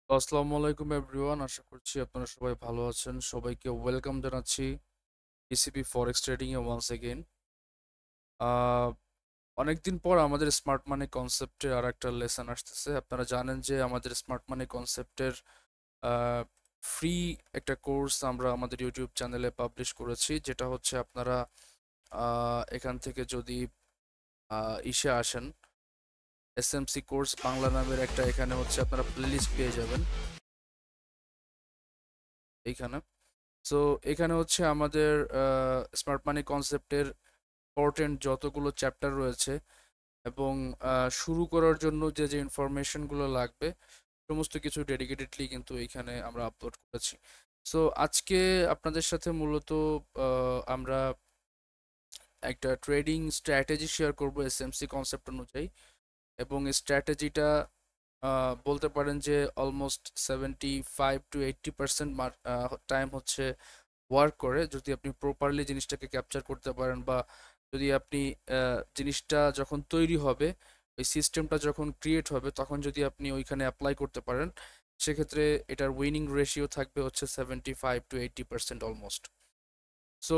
আসসালামু আলাইকুম এভরিওয়ান, আশা করছি আপনারা সবাই ভালো আছেন। সবাইকে ওয়েলকাম জানাচ্ছি ইসিবি ফরেক্স ট্রেডিং এ ওয়ান্স এগেইন। অনেকদিন পর আমাদের স্মার্ট মানি কনসেপ্টের আর একটা লেসন আসতেছে। আপনারা জানেন যে আমাদের স্মার্ট মানি কনসেপ্টের ফ্রি একটা কোর্স আমরা আমাদের ইউটিউব চ্যানেলে পাবলিশ করেছি, যেটা হচ্ছে আপনারা এখান থেকে যদি ইসে আসেন, এসএমসি কোর্স বাংলা নামের একটা, এখানে হচ্ছে আপনারা প্লেলিস্ট পেয়ে যাবেন এইখানে। সো এখানে হচ্ছে আমাদের স্মার্ট মানি কনসেপ্টের ইম্পর্টেন্ট যতগুলো চ্যাপ্টার রয়েছে এবং শুরু করার জন্য যে যে ইনফরমেশনগুলো লাগবে সমস্ত কিছু ডেডিকেটেডলি কিন্তু এখানে আমরা আপলোড করেছি। সো আজকে আপনাদের সাথে মূলত আমরা একটা ট্রেডিং স্ট্র্যাটেজি শেয়ার করব এসএমসি কনসেপ্ট অনুযায়ী, এবং এই স্ট্র্যাটেজিটা বলতে পারেন যে অলমোস্ট 75 to 80% টাইম হচ্ছে ওয়ার্ক করে, যদি আপনি প্রপারলি জিনিসটাকে ক্যাপচার করতে পারেন, বা যদি আপনি জিনিসটা যখন তৈরি হবে, ওই সিস্টেমটা যখন ক্রিয়েট হবে, তখন যদি আপনি ওইখানে অ্যাপ্লাই করতে পারেন, সেক্ষেত্রে এটার উইনিং রেশিও থাকবে হচ্ছে 75 to 80% অলমোস্ট। সো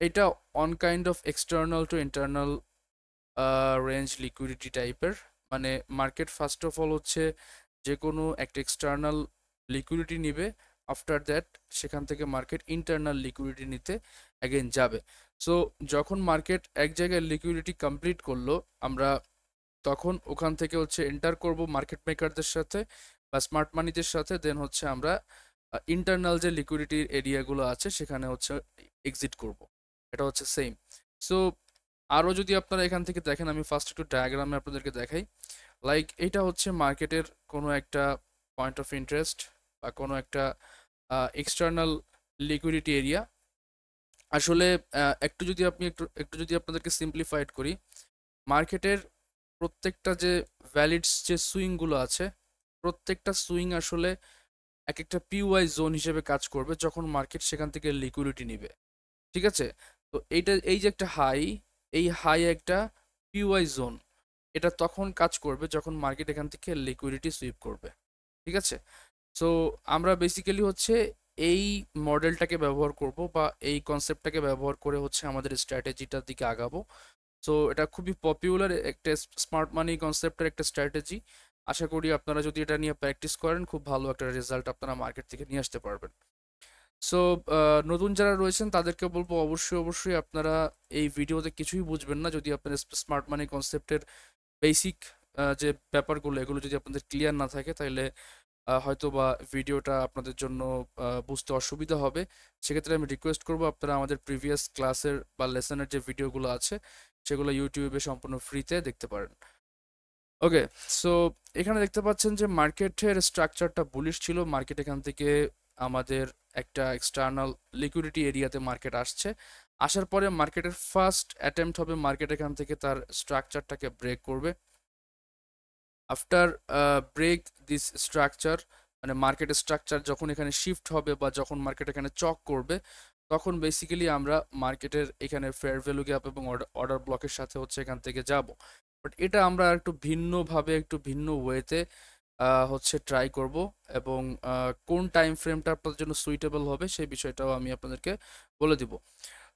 এটা on kind of external to internal range liquidity টাইপের। মানে মার্কেট ফার্স্ট অফ অল হচ্ছে যে কোনো একটা এক্সটার্নাল লিকুইডিটি নিবে, আফটার দ্যাট সেখান থেকে মার্কেট ইন্টারনাল লিকুইডিটি নিতে অ্যাগেন যাবে। সো যখন মার্কেট এক জায়গায় লিকুইডিটি কমপ্লিট করলো, আমরা তখন ওখান থেকে হচ্ছে এন্টার করব মার্কেট মেকারদের সাথে বা স্মার্ট মানিদের সাথে, দেন হচ্ছে আমরা ইন্টারনাল যে লিকুইডিটির এরিয়াগুলো আছে সেখানে হচ্ছে এক্সিট করব। এটা হচ্ছে সেম। সো আরও যদি আপনারা এখান থেকে দেখেন, আমি ফার্স্ট একটু ডায়াগ্রামে আপনাদেরকে দেখাই। লাইক এটা হচ্ছে মার্কেটের কোনো একটা পয়েন্ট অফ ইন্টারেস্ট বা কোনো একটা এক্সটার্নাল লিকুইডিটি এরিয়া। আসলে একটু যদি আপনি একটু একটু যদি আপনাদেরকে সিম্পলিফাইড করি, মার্কেটের প্রত্যেকটা যে ভ্যালিডস যে সুইংগুলো আছে, প্রত্যেকটা সুইং আসলে এক একটা পিওয়াই জোন হিসেবে কাজ করবে যখন মার্কেট সেখান থেকে লিকুইডিটি নিবে। ঠিক আছে? তো এইটা, এই যে একটা হাই, এই হাই একটা পিওয়াই জোন, এটা তখন কাজ করবে যখন মার্কেট এখান থেকে লিকুইডিটি সুইপ করবে। ঠিক আছে? সো আমরা বেসিক্যালি হচ্ছে এই মডেলটাকে ব্যবহার করব, বা এই কনসেপ্টটাকে ব্যবহার করে হচ্ছে আমাদের স্ট্র্যাটেজিটার দিকে আগাবো। সো এটা খুবই পপুলার একটা স্মার্ট মানি কনসেপ্টের একটা স্ট্র্যাটেজি। আশা করি আপনারা যদি এটা নিয়ে প্র্যাকটিস করেন, খুব ভালো একটা রেজাল্ট আপনারা মার্কেট থেকে নিয়ে আসতে পারবেন। সো নতুন যারা রয়েছেন তাদেরকে বলবো, অবশ্যই অবশ্যই আপনারা এই ভিডিওতে কিছুই বুঝবেন না যদি আপনার স্মার্ট মানি কনসেপ্টের বেসিক যে ব্যাপারগুলো, এগুলো যদি আপনাদের ক্লিয়ার না থাকে, তাহলে হয়তো বা ভিডিওটা আপনাদের জন্য বুঝতে অসুবিধা হবে। সেক্ষেত্রে আমি রিকোয়েস্ট করব আপনারা আমাদের প্রিভিয়াস ক্লাসের বা লেসনের যে ভিডিওগুলো আছে সেগুলো ইউটিউবে সম্পূর্ণ ফ্রিতে দেখতে পারেন। ওকে। সো এখানে দেখতে পাচ্ছেন যে মার্কেটের স্ট্রাকচারটা বুলিশ ছিল। মার্কেট এখান থেকে আমাদের একটা এক্সটার্নাল লিকুইডিটি এরিয়াতে মার্কেট আসছে। আসার পরে মার্কেটের ফার্স্ট অ্যাটেম্প্ট হবে মার্কেট এখান থেকে তার স্ট্রাকচারটাকে ব্রেক করবে। আফটার ব্রেক দিস স্ট্রাকচার, মানে মার্কেটের স্ট্রাকচার যখন এখানে শিফট হবে বা যখন মার্কেট এখানে চক করবে, তখন বেসিক্যালি আমরা মার্কেটের এখানে ফেয়ার ভ্যালু গ্যাপ এবং অর্ডার ব্লকের সাথে হচ্ছে এখান থেকে যাব। বাট এটা আমরা একটু ভিন্নভাবে, একটু ভিন্ন ওয়েতে হচ্ছে ট্রাই করব, এবং কোন টাইম ফ্রেমটা আপনাদের জন্য সুইটেবল হবে সেই বিষয়টাও আমি আপনাদেরকে বলে দিব।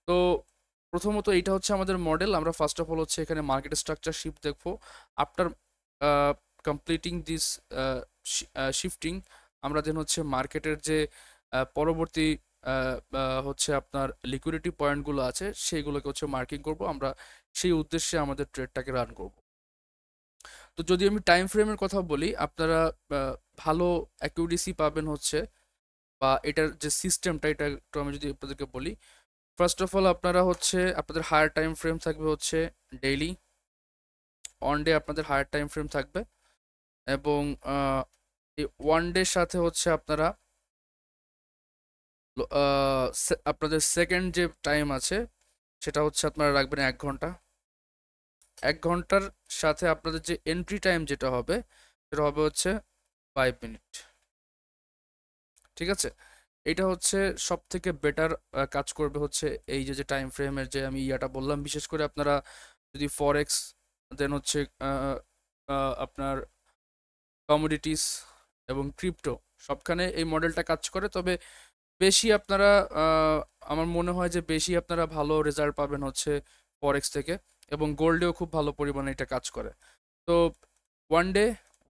তো প্রথমত এইটা হচ্ছে আমাদের মডেল। আমরা ফার্স্ট অফ অল হচ্ছে এখানে মার্কেট স্ট্রাকচার শিফট দেখবো। আফটার কমপ্লিটিং দিস শিফটিং, আমরা দেন হচ্ছে মার্কেটের যে পরবর্তী হচ্ছে আপনার লিকুইডিটি পয়েন্টগুলো আছে সেইগুলোকে হচ্ছে মার্কিং করব। আমরা সেই উদ্দেশ্যে আমাদের ট্রেডটাকে রান করব। তো যদি আমি টাইম ফ্রেমের কথা বলি, আপনারা ভালো অ্যাকিউরেসি পাবেন হচ্ছে, বা এটার যে সিস্টেমটা, এটা একটু আমি যদি আপনাদেরকে বলি। ফার্স্ট অফ অল আপনারা হচ্ছে আপনাদের হায়ার টাইম ফ্রেম থাকবে হচ্ছে ডেইলি, ওয়ান ডে আপনাদের হায়ার টাইম ফ্রেম থাকবে, এবং এই ওয়ান ডের সাথে হচ্ছে আপনারা আপনাদের সেকেন্ড যে টাইম আছে সেটা হচ্ছে আপনারা রাখবেন 1 ঘন্টা। 1 ঘন্টার সাথে আপনাদের যে এন্ট্রি টাইম যেটা হবে সেটা হবে হচ্ছে 5 মিনিট। ঠিক আছে? এটা হচ্ছে সব থেকে বেটার কাজ করবে হচ্ছে এই যে যে টাইম ফ্রেমের যে আমি ইয়াটা বললাম। বিশেষ করে আপনারা যদি ফরেক্স, দেন হচ্ছে আপনার কমোডিটিস এবং ক্রিপ্টো, সবখানে এই মডেলটা কাজ করে, তবে বেশি আপনারা আমার মনে হয় যে বেশি আপনারা ভালো রেজাল্ট পাবেন হচ্ছে ফরেক্স থেকে, এবং গোল্ডেও খুব ভালো পরিমাণে এটা কাজ করে। তো ওয়ান ডে,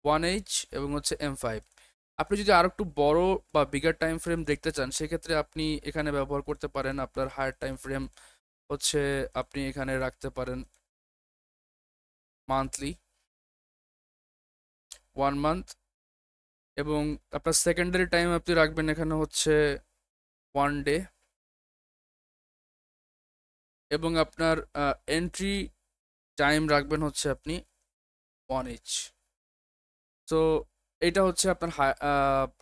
1H এবং হচ্ছে M5। আপনি যদি আর একটু বড় বা বিগার টাইম ফ্রেম দেখতে চান, সেক্ষেত্রে আপনি এখানে ব্যবহার করতে পারেন আপনার হায়ার টাইম ফ্রেম হচ্ছে, আপনি এখানে রাখতে পারেন মান্থলি, 1 মান্থ, এবং আপনার সেকেন্ডারি টাইম আপনি রাখবেন এখানে হচ্ছে 1 ডে, এবং আপনার এন্ট্রি টাইম রাখবেন হচ্ছে আপনি 1H। তো এটা হচ্ছে আপনার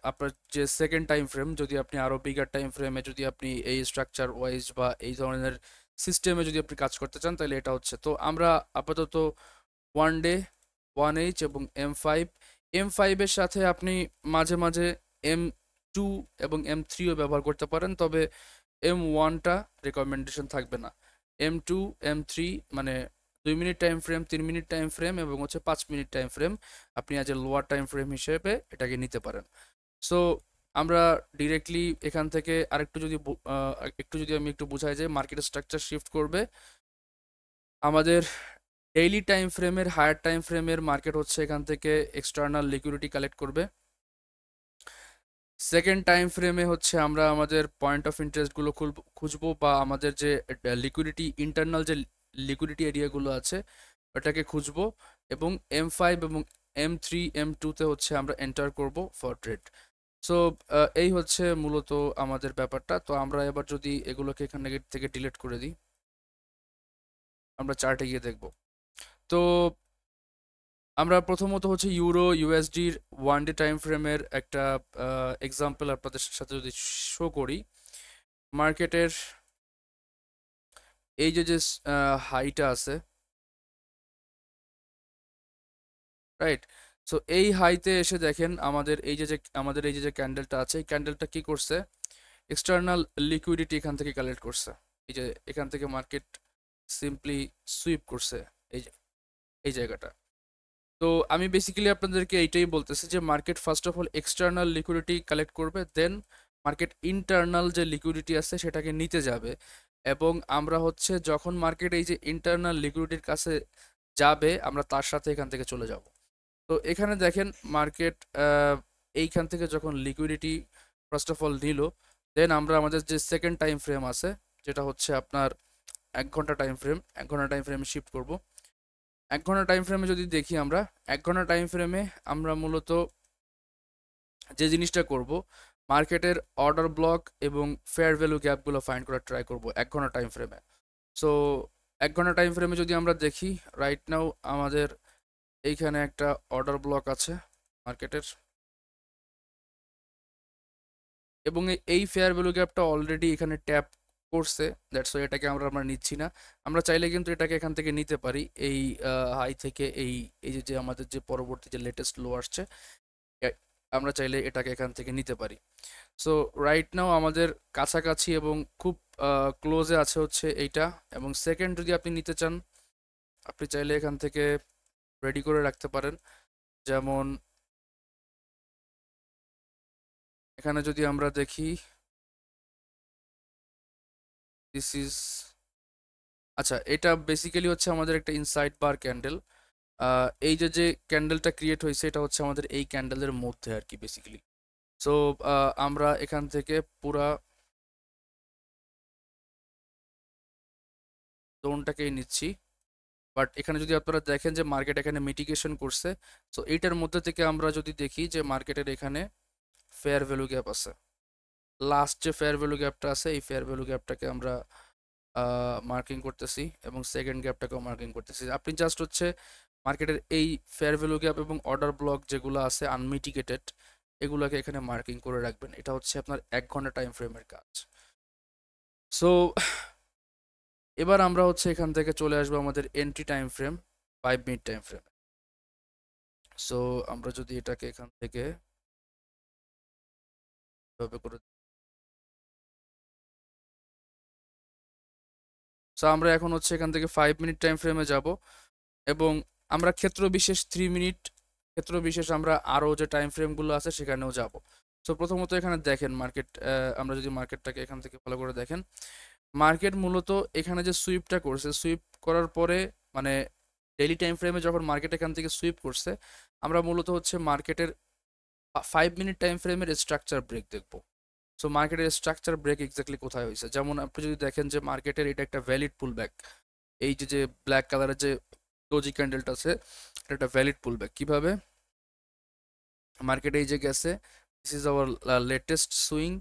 আপনার যে সেকেন্ড টাইম ফ্রেম। যদি আপনি আরো বিগার টাইম ফ্রেমে যদি আপনি এই স্ট্রাকচার ওয়াইজ বা এই ধরনের সিস্টেমে যদি আপনি কাজ করতে চান, তাহলে এটা হচ্ছে। তো আমরা আপাতত 1 ডে, 1H এবং M5 এর সাথে আপনি মাঝে মাঝে M2 এবং M3ও ব্যবহার করতে পারেন, তবে M1টা রেকমেন্ডেশন থাকবে না। M2, M3 মানে 2 minute time frame, 3 minute time frame এবং হচ্ছে 5 মিনিট টাইম ফ্রেম আপনি as a lower time frame হিসেবে এটাকে নিতে পারেন। সো আমরা ডিরেক্টলি এখান থেকে আরেকটু যদি একটু যদি আমি একটু বুঝাই যে মার্কেট স্ট্রাকচার শিফট করবে, আমাদের ডেইলি টাইম ফ্রেমের হায়ার টাইম ফ্রেমের মার্কেট হচ্ছে এখান থেকে এক্সটার্নাল লিকুইডিটি কালেক্ট করবে। সেকেন্ড টাইম ফ্রেমে হচ্ছে আমরা আমাদের পয়েন্ট অফ ইন্টারেস্টগুলো খুঁজবো, বা আমাদের যে লিকুইডিটি, ইন্টারনাল যে লিকুইডিটি এরিয়াগুলো আছে ওটাকে খুঁজবো, এবং M5 এবং M3, M2-তে হচ্ছে আমরা এন্টার করব ফর ট্রেড। সো এই হচ্ছে মূলত আমাদের ব্যাপারটা। তো আমরা এবার যদি এগুলোকে এখান থেকে ডিলিট করে দিই, আমরা চার্টে গিয়ে দেখব। তো আমরা প্রথমত হচ্ছে ইউরো ইউএসডির 1 ডে টাইম ফ্রেমের একটা এক্সাম্পল আপনাদের সাথে যদি শো করি, মার্কেটের এই যে যে হাইটা আছে, রাইট? সো এই হাইতে এসে দেখেন আমাদের এই যে আমাদের এই যে ক্যান্ডেলটা আছে, এই ক্যান্ডেলটা কি করছে, এক্সটার্নাল লিকুইডিটি এখান থেকে কালেক্ট করছে। এই যে এখান থেকে মার্কেট সিম্পলি সুইপ করছে এই যে এই জায়গাটা। তো আমি বেসিক্যালি আপনাদেরকে এইটাই বলতেছি যে market first of all external liquidity collect করবে, দেন মার্কেট ইন্টারনাল যে লিকুইডিটি আছে সেটাকে নিতে যাবে, এবং আমরা হচ্ছে যখন মার্কেট এই যে ইন্টারনাল লিকুইডিটির কাছে যাবে, আমরা তার সাথে এখান থেকে চলে যাব। তো এখানে দেখেন মার্কেট এইখান থেকে যখন লিকুইডিটি ফার্স্ট অফ অল নিল, দেন আমরা আমাদের যে সেকেন্ড টাইম ফ্রেম আছে, যেটা হচ্ছে আপনার 1 ঘন্টা টাইম ফ্রেম, 1 ঘন্টা টাইম ফ্রেমে শিফট করব। 1 ঘন্টা টাইম ফ্রেমে যদি দেখি আমরা, 1 ঘন্টা টাইম ফ্রেমে আমরা মূলত যে জিনিসটা করব, মার্কেটের অর্ডার ব্লক এবং ফেয়ার ভ্যালু গ্যাপগুলো ফাইন্ড করার ট্রাই করব 1 ঘন্টা টাইম ফ্রেমে। সো 1 ঘন্টা টাইম ফ্রেমে যদি আমরা দেখি, রাইট নাও আমাদের এইখানে একটা অর্ডার ব্লক আছে মার্কেটের, এবং এই ফেয়ার ভ্যালু গ্যাপটা অলরেডি এখানে ট্যাপ করছে, দ্যাটস ওয়াই এটাকে আমরা নিচ্ছি না। আমরা চাইলে কিন্তু এটাকে এখান থেকে নিতে পারি, এই হাই থেকে এই এই যে আমাদের যে পরবর্তী যে লেটেস্ট লো আসছে, আমরা চাইলে এটাকে এখান থেকে নিতে পারি। সো রাইট নাও আমাদের কাছাকাছি এবং খুব ক্লোজে আছে হচ্ছে এইটা, এবং সেকেন্ড যদি আপনি নিতে চান, আপনি চাইলে এখান থেকে রেডি করে রাখতে পারেন। যেমন এখানে যদি আমরা দেখি, দিস ইজ, আচ্ছা এটা বেসিক্যালি হচ্ছে আমাদের একটা ইনসাইড বার ক্যান্ডেল। এই যে ক্যান্ডেলটা ক্রিয়েট হয়েছে, এটা হচ্ছে আমাদের এই ক্যান্ডেলের মধ্যে আর কি বেসিক্যালি। সো আমরা এখান থেকে পুরা জোনটাকেই নিচ্ছি, বাট এখানে যদি আপনারা দেখেন যে মার্কেট এখানে মিটিগেশন করছে। সো এইটার মধ্যে থেকে আমরা যদি দেখি যে মার্কেটের এখানে ফেয়ার ভ্যালু গ্যাপ আছে, লাস্ট যে ফেয়ার ভ্যালু গ্যাপটা আছে, এই ফেয়ার ভ্যালু গ্যাপটাকে আমরা মার্কিং করতেছি, এবং সেকেন্ড গ্যাপটাকেও মার্কিং করতেছি। আপনি জাস্ট হচ্ছে মার্কেটের এই ফেয়ার ভ্যালু গ্যাপ এবং অর্ডার ব্লক যেগুলো আছে আনমিটিগেটেড, এগুলোকে এখানে মার্কিং করে রাখবেন। এটা হচ্ছে আপনার 1 ঘন্টা টাইম ফ্রেমের কাজ। সো এবার আমরা হচ্ছে এখান থেকে চলে আসবো আমাদের entry time frame, 5 minute time frame. So আমরা যদি এটাকে এখান থেকে এভাবে করে, সো আমরা এখন হচ্ছে এখান থেকে 5 মিনিট টাইম ফ্রেমে যাব, এবং আমরা ক্ষেত্র বিশেষ 3 মিনিট, ক্ষেত্র বিশেষ আমরা আরও যে টাইম ফ্রেমগুলো আছে সেখানেও যাব। সো প্রথমত এখানে দেখেন মার্কেট, আমরা যদি মার্কেটটাকে এখান থেকে ভালো করে দেখেন, মার্কেট মূলত এখানে যে সুইপটা করছে, সুইপ করার পরে মানে ডেইলি টাইম ফ্রেমে যখন মার্কেট এখান থেকে সুইপ করছে, আমরা মূলত হচ্ছে মার্কেটের 5 মিনিট টাইম ফ্রেমের স্ট্রাকচার ব্রেক দেখবো। সো মার্কেটের স্ট্রাকচার ব্রেক এক্স্যাক্টলি কোথায় হয়েছে, যেমন আপনি যদি দেখেন যে মার্কেটের এটা একটা ভ্যালিড পুল ব্যাক, এই যে যে ব্ল্যাক কালারের যে ডোজি ক্যান্ডেলটা আছে, এটা একটা ভ্যালিড পুল ব্যাক। কিভাবে মার্কেটে এই যে গেছে, this is our latest swing,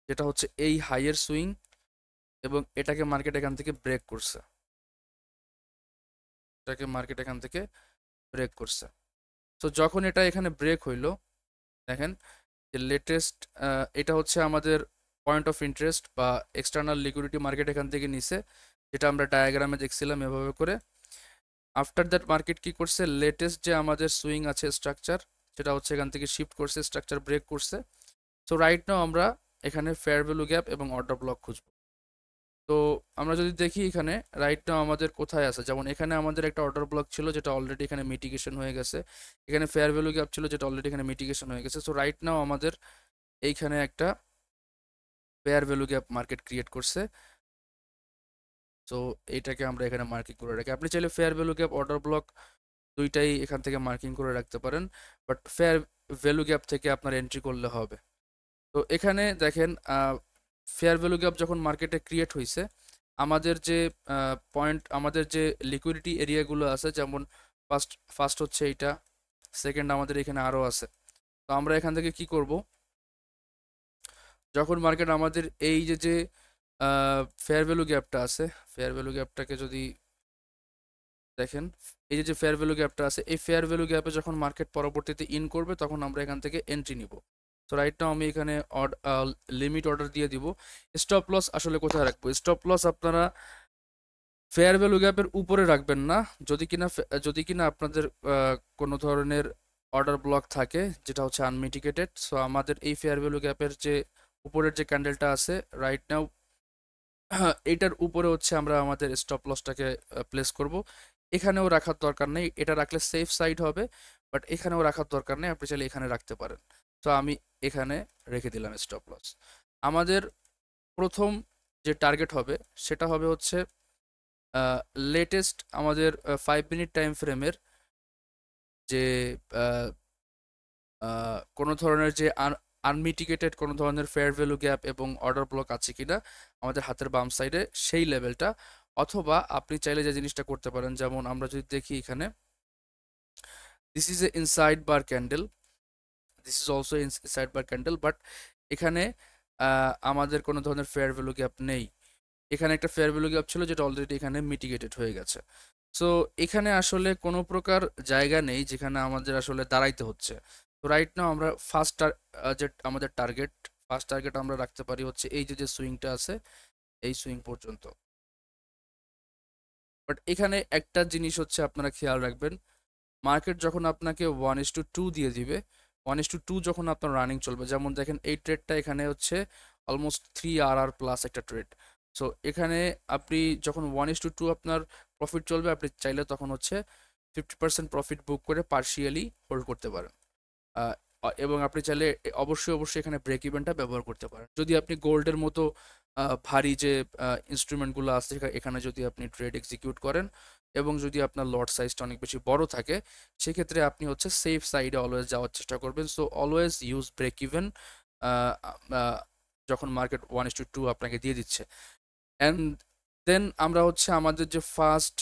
যেটা হচ্ছে এই হাইয়ের সুইং, এবং এটাকে মার্কেট এখান থেকে ব্রেক করছে, এটাকে মার্কেট এখান থেকে ব্রেক করছে। তো যখন এটা এখানে ব্রেক হইলো, দেখেন যে লেটেস্ট, এটা হচ্ছে আমাদের পয়েন্ট অফ ইন্টারেস্ট বা এক্সটার্নাল লিকুইডিটি মার্কেট এখান থেকে নিছে, যেটা আমরা ডায়াগ্রামে দেখছিলাম এভাবে করে। আফটার দ্যাট মার্কেট কি করছে, লেটেস্ট যে আমাদের সুইং আছে স্ট্রাকচার, সেটা হচ্ছে এখান থেকে শিফট করছে, স্ট্রাকচার ব্রেক করছে। সো রাইট নাও আমরা এখানে ফেয়ার ভ্যালু গ্যাপ এবং অর্ডার ব্লক খুঁজবো। তো আমরা যদি দেখি এখানে রাইট নাও আমাদের কোথায় আছে, যেমন এখানে আমাদের একটা অর্ডার ব্লক ছিল যেটা অলরেডি এখানে মিটিগেশন হয়ে গেছে, এখানে ফেয়ার ভ্যালু গ্যাপ ছিল যেটা অলরেডি এখানে মিটিগেশন হয়ে গেছে। সো রাইট নাও আমাদের এইখানে একটা fair value gap market create করছে। সো এইটাকে আমরা এখানে মার্কিং করে রাখি। আপনি চাইলে fair value gap, order block দুইটাই এখান থেকে মার্কিং করে রাখতে পারেন, বাট ফেয়ার ভ্যালু গ্যাপ থেকে আপনার এন্ট্রি করলে হবে। তো এখানে দেখেন ফেয়ার ভ্যালু গ্যাপ যখন মার্কেটে ক্রিয়েট হয়েছে, আমাদের যে পয়েন্ট, আমাদের যে লিকুইডিটি এরিয়াগুলো আছে, যেমন ফার্স্ট ফার্স্ট হচ্ছে এইটা, সেকেন্ড আমাদের এখানে আরও আছে। তো আমরা এখান থেকে কি করব, যখন মার্কেট আমাদের এই যে যে ফেয়ার ভ্যালু গ্যাপটা আছে, ফেয়ার ভ্যালু গ্যাপটাকে যদি দেখেন, এই যে যে ফেয়ার ভ্যালু গ্যাপটা আছে, এই ফেয়ার ভ্যালু গ্যাপে যখন মার্কেট পরবর্তীতে ইন করবে, তখন আমরা এখান থেকে এন্ট্রি নিব। তো রাইট নাও আমি এখানে লিমিট অর্ডার দিয়ে দিব। স্টপ লস আসলে কোথায় রাখবো, স্টপ লস আপনারা ফেয়ার ভ্যালু গ্যাপের উপরে রাখবেন না, যদি কিনা আপনাদের কোনো ধরনের অর্ডার ব্লক থাকে যেটা হচ্ছে আনমিটিগেটেড। সো আমাদের এই ফেয়ার ভ্যালু গ্যাপের যে উপরের যে ক্যান্ডেলটা আছে রাইট নাও, এটার উপরে হচ্ছে আমরা আমাদের স্টপ লসটাকে প্লেস করব। এখানেও রাখার দরকার নেই, এটা রাখলে সেফ সাইড হবে, বাট এখানেও রাখার দরকার নেই, আপনি চাইলে এখানে রাখতে পারেন। তো আমি এখানে রেখে দিলাম স্টপ লস। আমাদের প্রথম যে টার্গেট হবে সেটা হবে হচ্ছে লেটেস্ট আমাদের 5 মিনিট টাইম ফ্রেমের যে কোনো ধরনের যে আনমিটিগেটেড কোনো ধরনের ফেয়ার ভ্যালু গ্যাপ এবং অর্ডার ব্লক আছে কিনা আমাদের হাতের বাম সাইডে, সেই লেভেলটা। অথবা আপনি চাইলে যে জিনিসটা করতে পারেন, যেমন আমরা যদি দেখি এখানে, this is a inside bar candle, this is also inside bar candle, but এখানে আমাদের কোনো ধরনের ফেয়ার ভ্যালু গ্যাপ নেই। এখানে একটা ফেয়ার ভ্যালু গ্যাপ ছিল যেটা অলরেডি এখানে মিটিগেটেড হয়ে গেছে। সো এখানে আসলে কোনো প্রকার জায়গা নেই যেখানে আমাদের আসলে দাঁড়াইতে হচ্ছে। তো রাইট নাও আমরা যে আমাদের টার্গেট, ফার্স্ট টার্গেট আমরা রাখতে পারি হচ্ছে এই যে যে সুইংটা আছে, এই সুইং পর্যন্ত। বাট এখানে একটা জিনিস হচ্ছে আপনারা খেয়াল রাখবেন, মার্কেট যখন আপনাকে 1:2 দিয়ে দিবে, 1:2 যখন আপনার রানিং চলবে, যেমন দেখেন এই ট্রেডটা এখানে হচ্ছে অলমোস্ট 3 RR প্লাস একটা ট্রেড। সো এখানে আপনি যখন 1:2 আপনার প্রফিট চলবে, আপনি চাইলে তখন হচ্ছে 50% প্রফিট বুক করে পার্শিয়ালি হোল্ড করতে পারেন। আহ, এবং আপনি চাইলে অবশ্যই অবশ্যই এখানে ব্রেক ইভেনটা ব্যবহার করতে পারেন। যদি আপনি গোল্ডের মতো ভারী যে ইনস্ট্রুমেন্টগুলো আছে এখানে যদি আপনি ট্রেড এক্সিকিউট করেন, এবং যদি আপনার লট সাইজটা অনেক বেশি বড় থাকে, সেক্ষেত্রে আপনি হচ্ছে সেফ সাইডে অলওয়েজ যাওয়ার চেষ্টা করবেন। So always use break even যখন মার্কেট 1:2 আপনাকে দিয়ে দিচ্ছে। অ্যান্ড দেন আমরা হচ্ছে আমাদের যে ফার্স্ট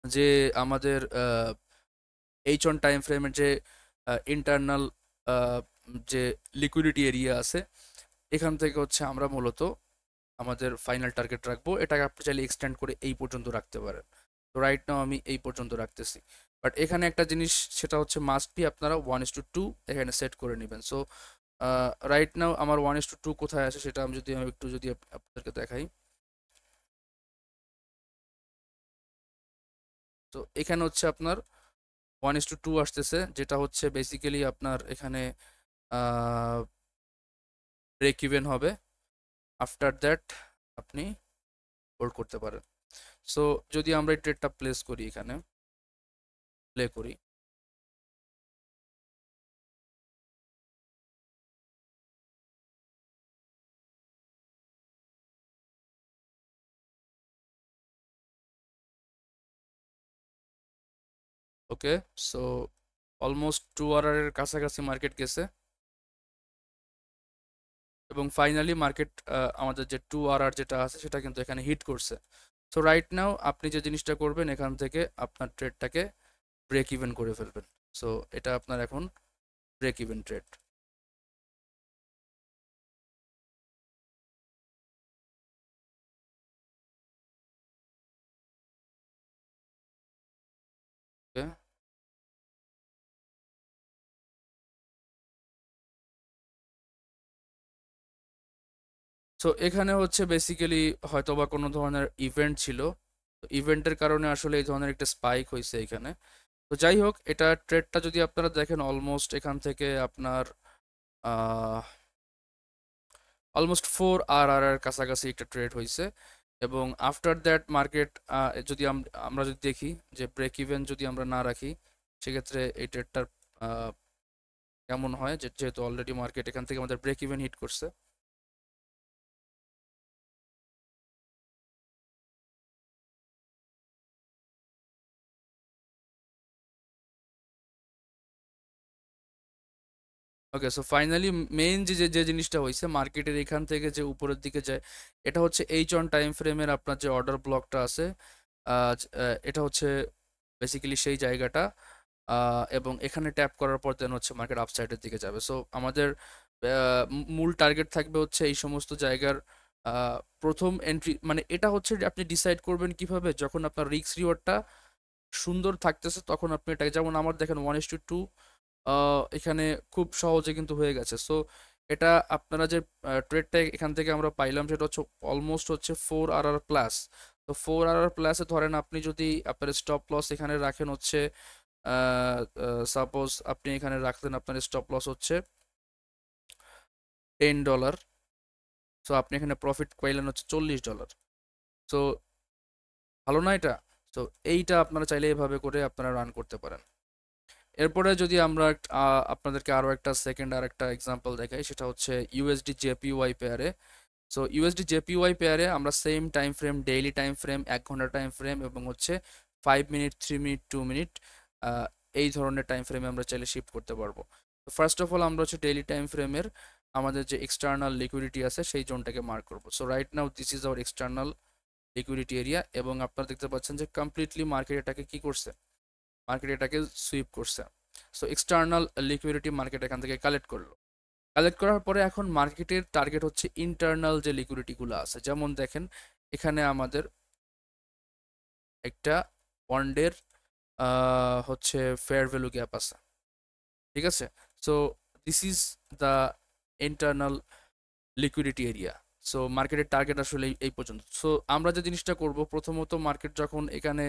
যে আমাদের H1 টাইম ফ্রেমের যে ইন্টারনাল যে লিকুইডিটি এরিয়া আছে, এখান থেকে হচ্ছে আমরা মূলত আমাদের ফাইনাল টার্গেট রাখবো। এটাকে আপনি চাইলে এক্সটেন্ড করে এই পর্যন্ত রাখতে পারেন। তো রাইট নাও আমি এই পর্যন্ত রাখতেছি, বাট এখানে একটা জিনিস সেটা হচ্ছে মাস্ট বি আপনারা 1:2 এখানে সেট করে নেবেন। সো রাইট নাও আমার 1:2 কোথায় আছে সেটা আমি একটু যদি আপনাদেরকে দেখাই। তো এখানে হচ্ছে আপনার 1:2 আসতেছে, যেটা হচ্ছে বেসিক্যালি আপনার এখানে ব্রেক ইভেন হবে। আফটার দ্যাট আপনি হোল্ড করতে পারেন। সো যদি আমরা এই ট্রেডটা প্লেস করি, এখানে প্লে করি, ওকে, সো অলমোস্ট 2 আওয়ারের কাছাকাছি মার্কেট গেছে এবং ফাইনালি মার্কেট আমাদের যে 2 আওয়ার যেটা আছে সেটা কিন্তু এখানে হিট করছে। সো রাইট নাও আপনি যে জিনিসটা করবেন, এখান থেকে আপনার ট্রেডটাকে ব্রেক ইভেন করে ফেলবেন। সো এটা আপনার এখন ব্রেক ইভেন ট্রেড। ওকে, সো এখানে হচ্ছে বেসিক্যালি হয়তোবা কোনো ধরনের ইভেন্ট ছিল, ইভেন্টের কারণে আসলে এই ধরনের একটা স্পাইক হয়েছে এখানে। তো যাই হোক, এটা ট্রেডটা যদি আপনারা দেখেন অলমোস্ট এখান থেকে আপনার অলমোস্ট 4 আর এর কাছাকাছি একটা ট্রেড হয়েছে এবং আফটার দ্যাট মার্কেট যদি আমরা যদি দেখি যে ব্রেক ইভেন যদি আমরা না রাখি, সেক্ষেত্রে এই ট্রেডটার কেমন হয়, যেহেতু অলরেডি মার্কেট এখান থেকে আমাদের ব্রেক ইভেন হিট করছে। ওকে, সো ফাইনালি মেইন যে যে যে জিনিসটা হয়েছে মার্কেটের এখান থেকে যে উপরের দিকে যায়, এটা হচ্ছে এইচ অন টাইম ফ্রেমের আপনার যে অর্ডার ব্লকটা আছে, এটা হচ্ছে বেসিক্যালি সেই জায়গাটা। এবং এখানে ট্যাপ করার পর দেন হচ্ছে মার্কেট আপসাইডের দিকে যাবে। সো আমাদের মূল টার্গেট থাকবে হচ্ছে এই সমস্ত জায়গার প্রথম এন্ট্রি, মানে এটা হচ্ছে যে আপনি ডিসাইড করবেন কিভাবে, যখন আপনার রিস্ক রিওয়ার্ডটা সুন্দর থাকতেছে তখন আপনি এটাকে, যেমন আমার দেখেন 1:2 এখানে খুব সহজে কিন্তু হয়ে গেছে। সো এটা আপনারা যে ট্রেডটা এখান থেকে আমরা পাইলাম সেটা হচ্ছে অলমোস্ট হচ্ছে 4 আর প্লাস। তো 4 আর প্লাসে ধরেন আপনি যদি আপনার স্টপ লস এখানে রাখেন হচ্ছে, সাপোজ আপনি এখানে রাখলেন আপনার স্টপ লস হচ্ছে $10। সো আপনি এখানে প্রফিট পাইলেন হচ্ছে $40। সো ভালো না এটা? তো এইটা আপনারা চাইলে এভাবে করে আপনারা রান করতে পারেন। এরপরে যদি আমরা আপনাদেরকে আরও একটা সেকেন্ড আর একটা এক্সাম্পল দেখাই, সেটা হচ্ছে ইউএসডি জেপিওয়াই পেয়ারে। সো ইউএসডি জেপিওয়াই পেয়ারে আমরা same time frame, daily time frame, 1 ঘন্টা টাইম ফ্রেম এবং হচ্ছে 5 মিনিট, 3 মিনিট, 2 মিনিট, এই ধরনের টাইম ফ্রেমে আমরা চাইলে শিফট করতে পারবো। তো ফার্স্ট অফ অল আমরা হচ্ছে ডেইলি টাইম ফ্রেমের আমাদের যে এক্সটার্নাল লিকুইডিটি আছে সেই জোনটাকে মার্ক করবো। So right now this is our external liquidity area এবং আপনারা দেখতে পাচ্ছেন যে কমপ্লিটলি মার্কেট এটাকে কি করছে, মার্কেট এটাকে সুইপ করছে। সো এক্সটার্নাল লিকুইডিটি মার্কেট এখান থেকে কালেক্ট করলো। কালেক্ট করার পরে এখন মার্কেটের টার্গেট হচ্ছে ইন্টারনাল যে লিকুইডিটিগুলো আছে, যেমন দেখেন এখানে আমাদের একটা বন্ডের হচ্ছে ফেয়ার ভ্যালু গ্যাপ আছে, ঠিক আছে? So this is the internal liquidity area. So মার্কেটের টার্গেট আসলে এই পর্যন্ত। সো আমরা যে জিনিসটা করব, প্রথমত মার্কেট যখন এখানে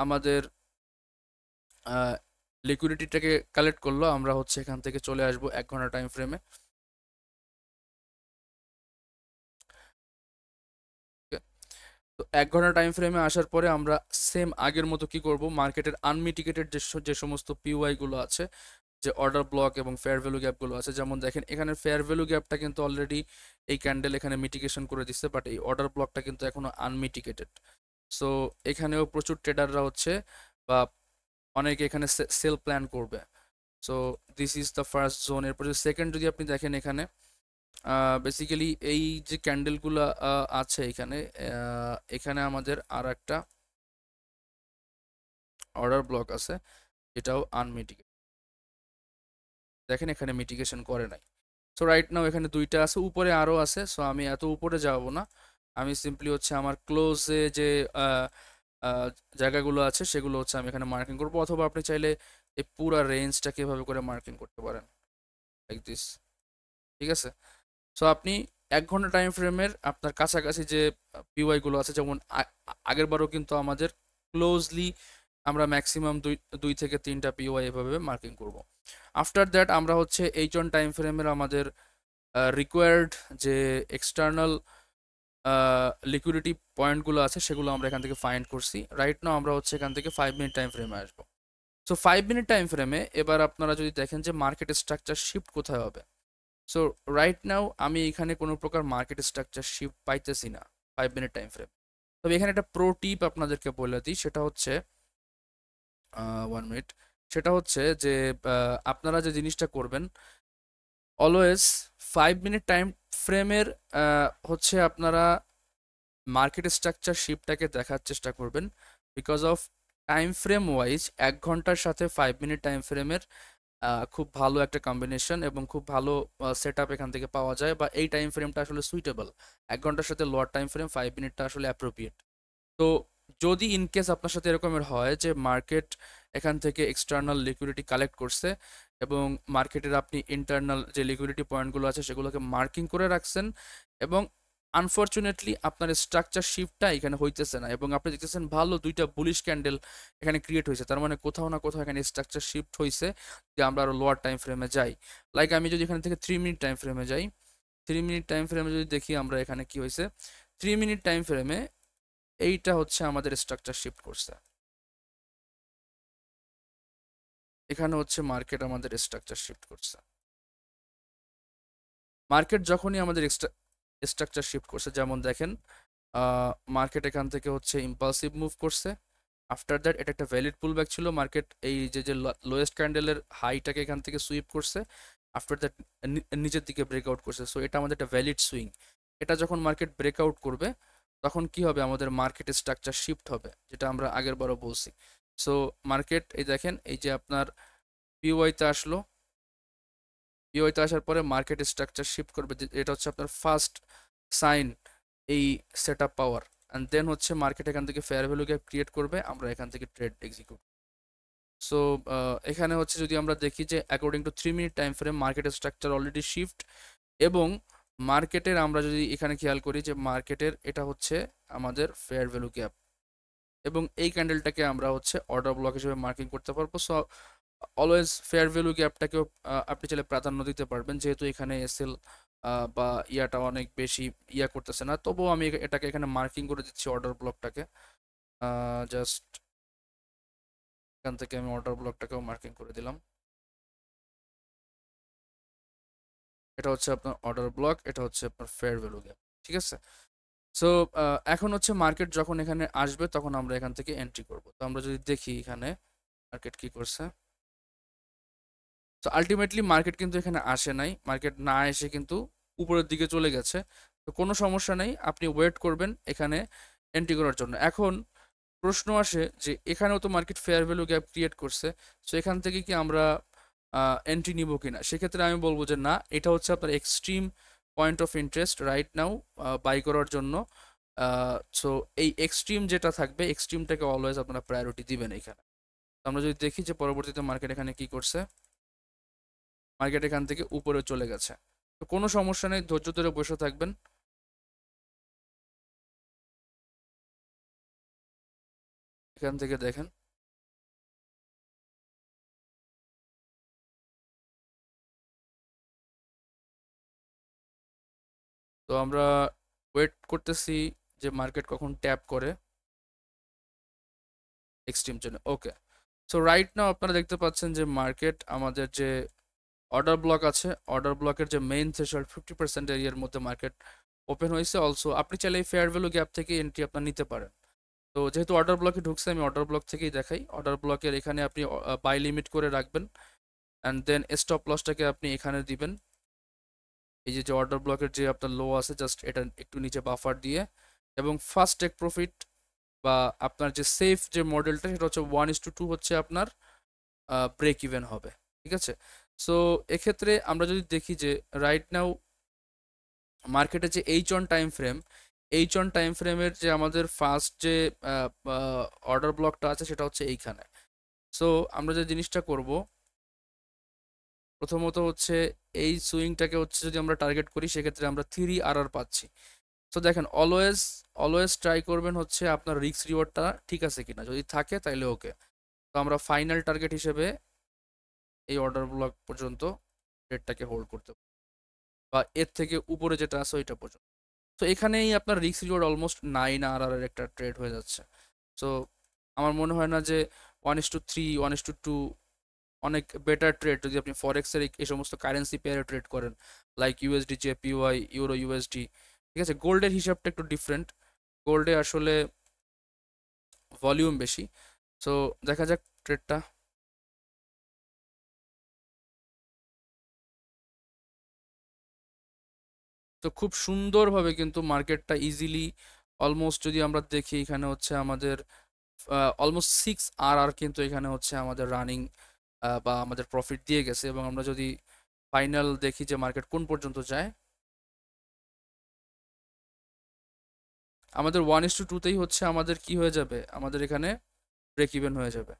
আমাদের লিকুইডিটিটাকে কালেক্ট করলো, আমরা হচ্ছে এখান থেকে চলে আসবো 1 ঘন্টা টাইম ফ্রেমে। তো 1 ঘন্টা টাইম ফ্রেমে আসার পরে আমরা সেম আগের মতো কি করব, মার্কেটের আনমিটিগেটেড যে সমস্ত পিওয়াই গুলো আছে, যে অর্ডার ব্লক এবং ফেয়ার ভ্যালু গ্যাপগুলো আছে, যেমন দেখেন এখানে ফেয়ার ভ্যালু গ্যাপটা কিন্তু অলরেডি এই ক্যান্ডেল এখানে মিটিগেশন করে দিচ্ছে, বাট এই অর্ডার ব্লকটা কিন্তু এখনো আনমিটিগেটেড। সো এখানেও প্রচুর ট্রেডাররা হচ্ছে বা অনেকে এখানে সেল প্ল্যান করবে। So this is the first zone. এরপর সেকেন্ড যদি আপনি দেখেন এখানে বেসিক্যালি এই যে ক্যান্ডেলগুলো আছে এখানে, এখানে আমাদের আর একটা অর্ডার ব্লক আছে, এটাও আনমিটিগেটেড। দেখেন এখানে মিটিগেশন করে নাই। সো রাইট নাও এখানে দুইটা আছে, উপরে আরও আছে। সো আমি এত উপরে যাব না, আমি সিম্পলি হচ্ছে আমার ক্লোজে যে আহ, আহ, জায়গাগুলো আছে সেগুলো হচ্ছে আমি এখানে মার্কিং করবো, অথবা আপনি চাইলে এই পুরা রেঞ্জটাকে এভাবে করে মার্কিং করতে পারেন, লাইক দিস, ঠিক আছে? সো আপনি 1 ঘন্টা টাইম ফ্রেমের আপনার কাছাকাছি যে পিওয়াই গুলো আছে, যেমন আগের বারও কিন্তু আমাদের ক্লোজলি আমরা ম্যাক্সিমাম দুই দুই থেকে তিনটা পিওয়াই এভাবে মার্কিং করব। আফটার দ্যাট আমরা হচ্ছে এইচ অন টাইম ফ্রেমের আমাদের রিকোয়ার্ড যে এক্সটার্নাল লিকুইডিটি পয়েন্টগুলো আছে সেগুলো আমরা এখান থেকে ফাইন্ড করছি। রাইট নাও আমরা হচ্ছে এখান থেকে 5 মিনিট টাইম ফ্রেমে আসবো। সো 5 মিনিট টাইম ফ্রেমে এবার আপনারা যদি দেখেন যে মার্কেট স্ট্রাকচার শিফট কোথায় হবে। সো রাইট নাও আমি এখানে কোনো প্রকার মার্কেট স্ট্রাকচার শিফট পাইতেছি না 5 মিনিট টাইম ফ্রেম। তবে এখানে একটা প্রো টিপ আপনাদেরকে বলে দিই, সেটা হচ্ছে 1 মিনিট। সেটা হচ্ছে যে আপনারা যে জিনিসটা করবেন, অলওয়েজ 5 মিনিট টাইম ফ্রেমের হচ্ছে আপনারা মার্কেট স্ট্রাকচার শিপটাকে দেখার চেষ্টা করবেন। Because of time frame wise 1 ঘন্টার সাথে 5 মিনিট টাইম ফ্রেমের খুব ভালো একটা কম্বিনেশন এবং খুব ভালো সেট আপ এখান থেকে পাওয়া যায়, বা এই টাইম ফ্রেমটা আসলে সুইটেবল। 1 ঘন্টার সাথে লোয়ার টাইম ফ্রেম 5 মিনিটটা আসলে অ্যাপ্রোপ্রিয়েট। তো যদি ইন কেস আপনার সাথে এরকমের হয় যে মার্কেট এখান থেকে এক্সটার্নাল লিকুইডিটি কালেক্ট করছে এবং মার্কেটের আপনি ইন্টারনাল যে লিকুইডিটি পয়েন্টগুলো আছে সেগুলোকে মার্কিং করে রাখছেন, এবং আনফর্চুনেটলি আপনার স্ট্রাকচার শিফটটা এখানে হইতেছে না, এবং আপনি দেখতেছেন ভালো দুইটা বুলিশ ক্যান্ডেল এখানে ক্রিয়েট হয়েছে, তার মানে কোথাও না কোথাও এখানে স্ট্রাকচার শিফট হয়েছে যে আমরা আরো লোয়ার টাইম ফ্রেমে যাই। লাইক আমি যদি এখান থেকে 3 মিনিট টাইম ফ্রেমে যাই, 3 মিনিট টাইম ফ্রেমে যদি দেখি আমরা এখানে কি হয়েছে, 3 মিনিট টাইম ফ্রেমে এইটা হচ্ছে আমাদের স্ট্রাকচার শিফট করছে। এখানে হচ্ছে মার্কেট আমাদের স্ট্রাকচার শিফট করছে। মার্কেট যখনই আমাদের স্ট্রাকচার শিফট করছে, যেমন দেখেন মার্কেট এখান থেকে হচ্ছে ইম্পালসিভ মুভ করছে। আফটার দ্যাট এটা একটা ভ্যালিড পুল ব্যাক ছিল, মার্কেট এই যে যে লোয়েস্ট ক্যান্ডেলের হাইটাকে এখান থেকে সুইপ করছে। আফটার দ্যাট নিচের দিকে ব্রেকআউট করছে। সো এটা আমাদের একটা ভ্যালিড সুইং। এটা যখন মার্কেট ব্রেকআউট করবে তখন কি হবে, আমাদের মার্কেট স্ট্রাকচার শিফট হবে, যেটা আমরা আগের বারও বলছি। সো মার্কেট এই দেখেন এই যে আপনার পিওয়াইতে আসলো, পিওয়াইতে আসার পরে মার্কেট স্ট্রাকচার শিফট করবে, এটা হচ্ছে আপনার ফার্স্ট সাইন এই সেট আপ পাওয়ার। অ্যান্ড দেন হচ্ছে মার্কেট এখান থেকে ফেয়ার ভ্যালু গ্যাপ ক্রিয়েট করবে, আমরা এখান থেকে ট্রেড এক্সিকিউট। সো এখানে হচ্ছে যদি আমরা দেখি যে according to 3 minute time frame মার্কেটের স্ট্রাকচার অলরেডি শিফট, এবং মার্কেটের আমরা যদি এখানে খেয়াল করি যে মার্কেটের এটা হচ্ছে আমাদের ফেয়ার ভ্যালু গ্যাপ, এবং এই ক্যান্ডেলটাকে আমরা হচ্ছে অর্ডার ব্লক হিসেবে মার্কিং করতে পারবো। সো অলওয়েজ ফেয়ার ভ্যালু গ্যাপটাকেও আপনি চাইলে প্রাধান্য দিতে পারবেন, যেহেতু এখানে এসএল বা ইয়াটা অনেক বেশি ইয়া করতেছে না, তবুও আমি এটাকে এখানে মার্কিং করে দিচ্ছি অর্ডার ব্লকটাকে। জাস্ট এখান থেকে আমি অর্ডার ব্লকটাকেও মার্কিং করে দিলাম। এটা হচ্ছে আপনার অর্ডার ব্লক, এটা হচ্ছে আপনার ফেয়ার ভ্যালু গ্যাপ, ঠিক আছে। সো এখন হচ্ছে মার্কেট যখন এখানে আসবে তখন আমরা এখান থেকে এন্ট্রি করব। তো আমরা যদি দেখি এখানে মার্কেট কি করছে, তো আলটিমেটলি মার্কেট কিন্তু এখানে আসে নাই, মার্কেট না এসে কিন্তু উপরের দিকে চলে গেছে। তো কোনো সমস্যা নেই, আপনি ওয়েট করবেন এখানে এন্ট্রি করার জন্য। এখন প্রশ্ন আসে যে এখানেও তো market fair value gap create করছে, সো এখান থেকে কি আমরা এন্ট্রি নিব কিনা? সেক্ষেত্রে আমি বলবো যে না, এটা হচ্ছে আপনার extreme point of interest right now buy করার জন্য। সো এই এক্সট্রিম যেটা থাকবে, এক্সট্রিমটাকে অলওয়েজ আপনারা প্রায়োরিটি দিবেন এখানে। তো আমরা যদি দেখি যে পরবর্তীতে মার্কেট এখানে কি করছে, মার্কেট এখান থেকে উপরে চলে গেছে। তো কোনো সমস্যা নেই, ধৈর্য ধরে বসে থাকবেন। এখান থেকে দেখেন, তো আমরা ওয়েট করতেছি যে মার্কেট কখন ট্যাপ করে এক্সট্রিম জন্য। ওকে, সো রাইট নাও আপনারা দেখতে পাচ্ছেন যে মার্কেট আমাদের যে অর্ডার ব্লক আছে, অর্ডার ব্লকের যে মেইন থ্রেশহোল্ড 50% এরিয়ার মধ্যে মার্কেট ওপেন হয়েছে। অলসো আপনি চাইলে এই ফেয়ার ভ্যালু গ্যাপ থেকে এন্ট্রি আপনার নিতে পারেন। তো যেহেতু অর্ডার ব্লকে ঢুকছে, আমি অর্ডার ব্লক থেকেই দেখাই। অর্ডার ব্লকের এখানে আপনি বাই লিমিট করে রাখবেন, অ্যান্ড দেন স্টপ লসটাকে আপনি এখানে দিবেন। এই যে যে অর্ডার ব্লকের যে আপনার লো আছে, জাস্ট এটা একটু নিচে বাফার দিয়ে, এবং ফার্স্ট টেক প্রফিট বা আপনার যে সেফ যে মডেলটা সেটা হচ্ছে 1:2 হচ্ছে আপনার ব্রেক ইভেন হবে, ঠিক আছে। সো এক্ষেত্রে আমরা যদি দেখি যে রাইট নাও মার্কেটে যে H on time frame, H on time ফ্রেমের যে আমাদের ফার্স্ট যে অর্ডার ব্লকটা আছে সেটা হচ্ছে এইখানে। সো আমরা যে জিনিসটা করব প্রথমত হচ্ছে এই সুইংটাকে হচ্ছে যদি আমরা টার্গেট করি সেক্ষেত্রে আমরা 3 RR পাচ্ছি। তো দেখেন অলওয়েজ অলওয়েজ ট্রাই করবেন হচ্ছে আপনার রিস্ক রিওয়ার্ডটা ঠিক আছে কিনা, যদি থাকে তাইলে ওকে। তো আমরা ফাইনাল টার্গেট হিসেবে এই অর্ডার ব্লক পর্যন্ত রেটটাকে হোল্ড করতে পারি, বা এর থেকে উপরে যেটা আছে ওইটা পর্যন্ত। তো এখানেই আপনার রিস্ক রিওয়ার্ড অলমোস্ট 9 RR এর একটা ট্রেড হয়ে যাচ্ছে। সো আমার মনে হয় না যে 1:3 1:2 অনেক বেটার ট্রেড যদি আপনি ফরেক্সের এই সমস্ত কারেন্সি পেয়ারে ট্রেড করেন, like USD JPY, euro USD, ঠিক আছে। গোল্ডের হিসাবটা একটু ডিফারেন্ট, গোল্ডে আসলে ভলিউম বেশি। সো দেখা যাক ট্রেডটা। তো খুব সুন্দরভাবে কিন্তু মার্কেটটা ইজিলি অলমোস্ট, যদি আমরা দেখি এখানে হচ্ছে আমাদের অলমোস্ট 6 আর কিন্তু এখানে হচ্ছে আমাদের রানিং বা আমাদের প্রফিট দিয়ে গেছে। এবং আমরা যদি ফাইনাল দেখি যে মার্কেট কোন পর্যন্ত যায়, আমাদের 1:2তেই হচ্ছে আমাদের কি হয়ে যাবে, আমাদের এখানে ব্রেক ইভেন হয়ে যাবে।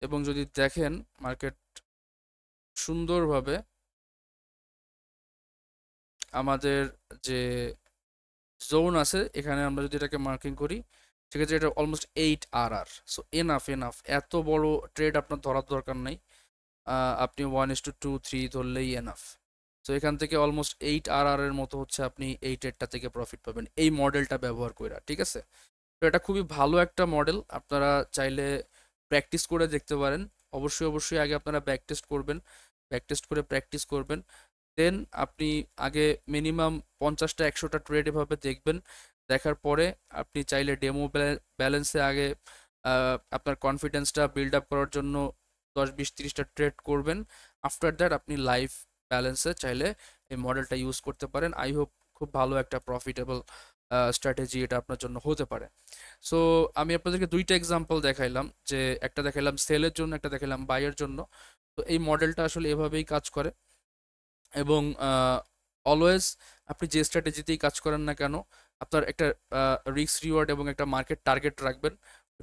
এবং যদি দেখেন মার্কেট সুন্দরভাবে আমাদের যে জোন আছে এখানে আমরা যদি এটাকে মার্কিং করি, সেক্ষেত্রে এটা অলমোস্ট 8 আর। সো এনাফ এনাফ, এত বড় ট্রেড আপনার ধরার দরকার নাই। আপনি 1:2 3 ধরলেই এনাফ। তো এখান থেকে অলমোস্ট 8 আর এর মতো হচ্ছে আপনি এই ট্রেডটা থেকে প্রফিট পাবেন এই মডেলটা ব্যবহার করে, ঠিক আছে? তো এটা খুবই ভালো একটা মডেল, আপনারা চাইলে প্র্যাকটিস করে দেখতে পারেন। অবশ্যই অবশ্যই আগে আপনারা ব্যাক টেস্ট করবেন, ব্যাক টেস্ট করে প্র্যাকটিস করবেন। দেন আপনি আগে মিনিমাম 50টা 100টা ট্রেড এভাবে দেখবেন। দেখার পরে আপনি চাইলে ডেমো ব্যালেন্সে আগে আপনার কনফিডেন্সটা বিল্ড আপ করার জন্য 10 20 30টা ট্রেড করবেন। আফটার দ্যাট আপনি লাইভ ব্যালেন্সে চাইলে এই মডেলটা ইউজ করতে পারেন। আই হোপ খুব ভালো একটা প্রফিটেবল স্ট্র্যাটেজি এটা আপনার জন্য হতে পারে। সো আমি আপনাদেরকে দুইটা এক্সাম্পল দেখাইলাম, যে একটা দেখাইলাম সেলের জন্য, একটা দেখাইলাম বাইয়ের জন্য। তো এই মডেলটা আসলে এভাবেই কাজ করে। এবং অলওয়েজ আপনি যে স্ট্র্যাটেজিতেই কাজ করেন না কেন, আপনার একটা রিস্ক রিওয়ার্ড এবং একটা মার্কেট টার্গেট রাখবেন।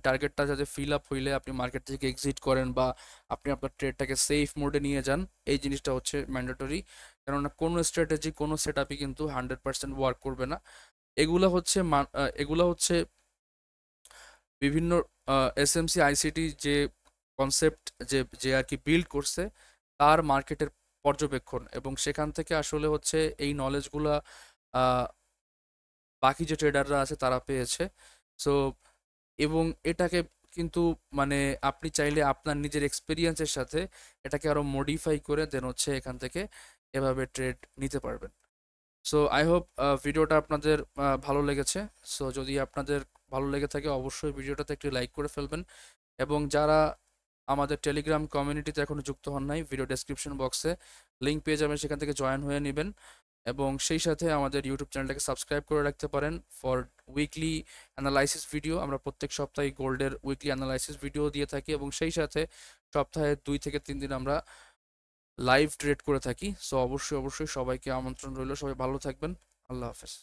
টার্গেটটা যাতে ফিল আপ হইলে আপনি মার্কেট থেকে এক্সিট করেন বা আপনি আপনার ট্রেডটাকে সেফ মোডে নিয়ে যান, এই জিনিসটা হচ্ছে ম্যান্ডেটরি। কেননা কোনো স্ট্র্যাটেজি কোনো সেট আপই কিন্তু 100% ওয়ার্ক করবে না। এগুলো হচ্ছে বিভিন্ন এসএমসি আইসিটি যে কনসেপ্ট যে যে আর কি বিল্ড করছে তার মার্কেটের পর্যবেক্ষণ, এবং সেখান থেকে আসলে হচ্ছে এই নলেজগুলা বাকি যে ট্রেডাররা আছে তারা পেয়েছে। সো এবং এটাকে কিন্তু মানে আপনি চাইলে আপনার নিজের এক্সপিরিয়েন্সের সাথে এটাকে আরো মডিফাই করে দেন হচ্ছে এখান থেকে এভাবে ট্রেড নিতে পারবেন। সো আই হোপ ভিডিওটা আপনাদের ভালো লেগেছে। সো যদি আপনাদের ভালো লেগে থাকে অবশ্যই ভিডিওটাতে একটি লাইক করে ফেলবেন। এবং যারা আমাদের টেলিগ্রাম কমিউনিটিতে এখনো যুক্ত হন নাই, ভিডিও ডেসক্রিপশন বক্সে লিঙ্ক পেয়ে যাবেন, সেখান থেকে জয়েন হয়ে নেবেন। এবং সেই সাথে আমাদের ইউটিউব চ্যানেলটাকে সাবস্ক্রাইব করে রাখতে পারেন ফর উইকলি অ্যানালাইসিস ভিডিও। আমরা প্রত্যেক সপ্তাহে গোল্ডের উইকলি অ্যানালাইসিস ভিডিও দিয়ে থাকি, এবং সেই সাথে সপ্তাহে 2 থেকে 3 দিন আমরা লাইভ ট্রেড করে থাকি। সো অবশ্যই অবশ্যই সবাইকে আমন্ত্রণ রইল, সবাই ভালো থাকবেন। আল্লাহ হাফেজ।